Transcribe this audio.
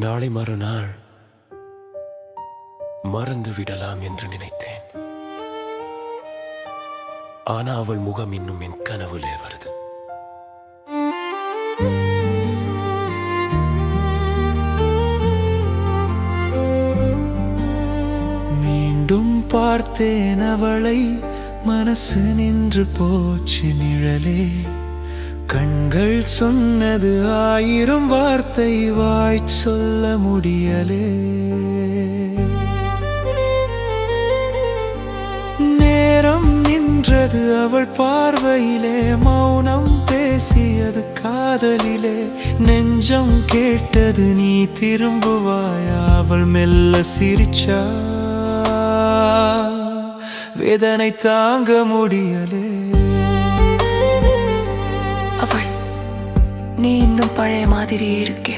நாளை மறுநாள் மறந்து விடலாம் என்று நினைத்தேன். ஆனா அவள் முகம் இன்னும் என் கனவுலே வருது. மீண்டும் பார்த்தேன் அவளை, மனசு நின்று போச்சு நிழலே. கண்கள் சொன்னது 1000 வார்த்தை, வாய் சொல்ல முடியலே. நேரம் நின்றது அவள் பார்வையிலே, மௌனம் பேசியது காதலிலே. நெஞ்சம் கேட்டது நீ திரும்புவாயா, அவள் மெல்ல சிரிச்சா. வேதனை தாங்க முடியலே. அவள், நீ இன்னும் பழைய மாதிரியே இருக்கே.